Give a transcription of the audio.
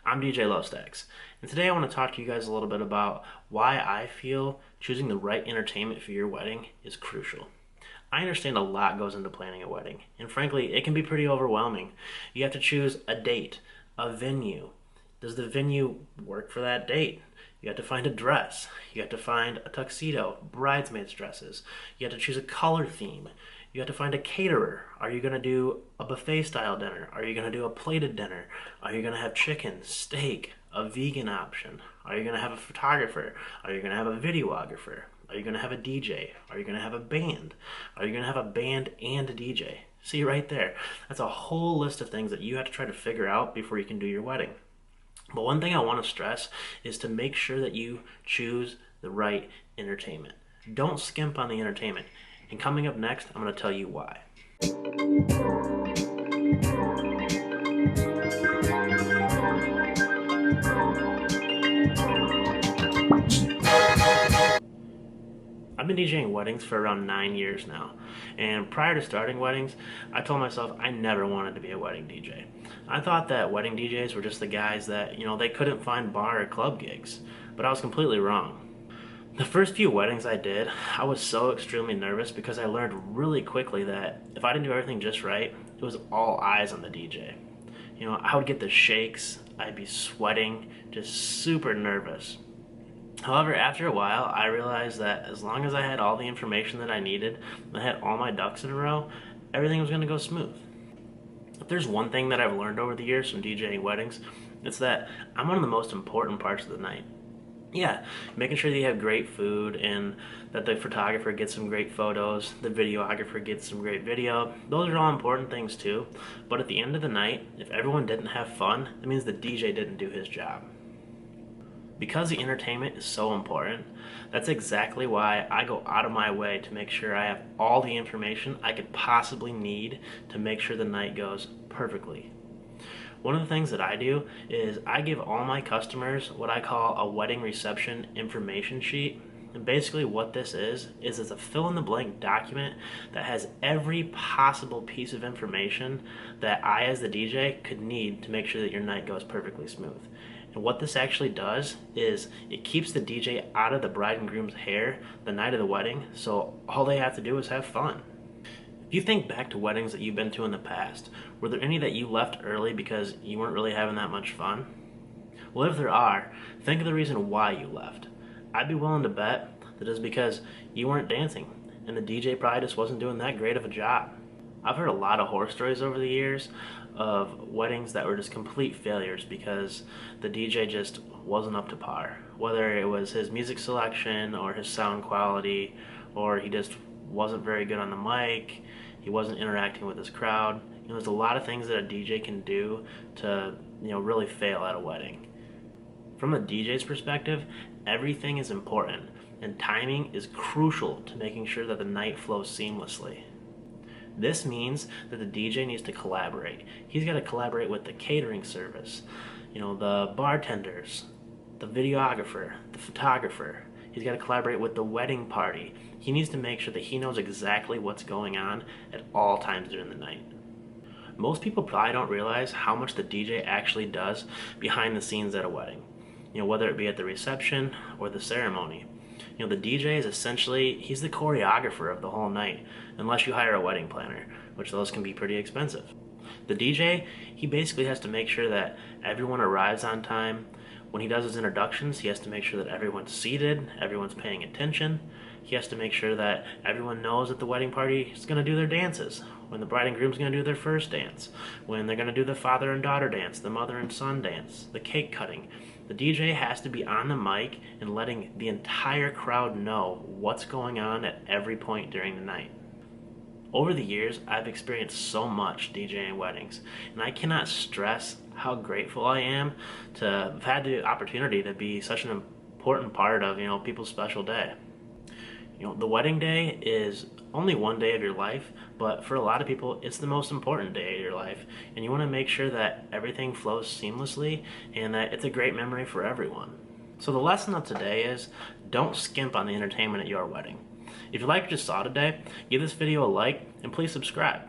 I'm dj.lostax, and today I want to talk to you guys a little bit about why I feel choosing the right entertainment for your wedding is crucial. I understand a lot goes into planning a wedding, and frankly, it can be pretty overwhelming. You have to choose a date, a venue. Does the venue work for that date? You have to find a dress. You have to find a tuxedo, bridesmaids dresses. You have to choose a color theme. You have to find a caterer. Are you going to do a buffet style dinner? Are you going to do a plated dinner? Are you going to have chicken, steak, a vegan option? Are you going to have a photographer? Are you going to have a videographer? Are you going to have a DJ? Are you going to have a band? Are you going to have a band and a DJ? See right there. That's a whole list of things that you have to try to figure out before you can do your wedding. But one thing I want to stress is to make sure that you choose the right entertainment. Don't skimp on the entertainment. And coming up next, I'm going to tell you why. I've been DJing weddings for around 9 years now, and prior to starting weddings, I told myself I never wanted to be a wedding DJ. I thought that wedding DJs were just the guys that, they couldn't find bar or club gigs, but I was completely wrong. The first few weddings I did, I was so extremely nervous because I learned really quickly that if I didn't do everything just right, it was all eyes on the DJ. I would get the shakes, I'd be sweating, just super nervous. However, after a while, I realized that as long as I had all the information that I needed, and I had all my ducks in a row, everything was going to go smooth. If there's one thing that I've learned over the years from DJing weddings, it's that I'm one of the most important parts of the night. Yeah, making sure that you have great food and that the photographer gets some great photos, the videographer gets some great video. Those are all important things too. But at the end of the night, if everyone didn't have fun, that means the DJ didn't do his job. Because the entertainment is so important, that's exactly why I go out of my way to make sure I have all the information I could possibly need to make sure the night goes perfectly. One of the things that I do is I give all my customers what I call a wedding reception information sheet. And basically what this is it's a fill-in-the-blank document that has every possible piece of information that I as the DJ could need to make sure that your night goes perfectly smooth. And what this actually does is it keeps the DJ out of the bride and groom's hair the night of the wedding, so all they have to do is have fun. If you think back to weddings that you've been to in the past, were there any that you left early because you weren't really having that much fun? Well, if there are, think of the reason why you left. I'd be willing to bet that it's because you weren't dancing, and the DJ probably just wasn't doing that great of a job. I've heard a lot of horror stories over the years of weddings that were just complete failures because the DJ just wasn't up to par. Whether it was his music selection or his sound quality, or he just wasn't very good on the mic, he wasn't interacting with his crowd. There's a lot of things that a DJ can do to really fail at a wedding. From a DJ's perspective, everything is important, and timing is crucial to making sure that the night flows seamlessly. This means that the DJ needs to collaborate. He's got to collaborate with the catering service, the bartenders, the videographer, the photographer. He's got to collaborate with the wedding party. He needs to make sure that he knows exactly what's going on at all times during the night. Most people probably don't realize how much the DJ actually does behind the scenes at a wedding. Whether it be at the reception or the ceremony. The DJ is essentially, he's the choreographer of the whole night, unless you hire a wedding planner, which those can be pretty expensive. The DJ, he basically has to make sure that everyone arrives on time. When he does his introductions, he has to make sure that everyone's seated, everyone's paying attention. He has to make sure that everyone knows that the wedding party is going to do their dances, when the bride and groom's going to do their first dance, when they're going to do the father and daughter dance, the mother and son dance, the cake cutting. The DJ has to be on the mic and letting the entire crowd know what's going on at every point during the night. Over the years, I've experienced so much DJing weddings, and I cannot stress how grateful I am to have had the opportunity to be such an important part of, people's special day. The wedding day is only one day of your life, but for a lot of people, it's the most important day of your life. And you want to make sure that everything flows seamlessly and that it's a great memory for everyone. So the lesson of today is don't skimp on the entertainment at your wedding. If you liked what you saw today, give this video a like and please subscribe.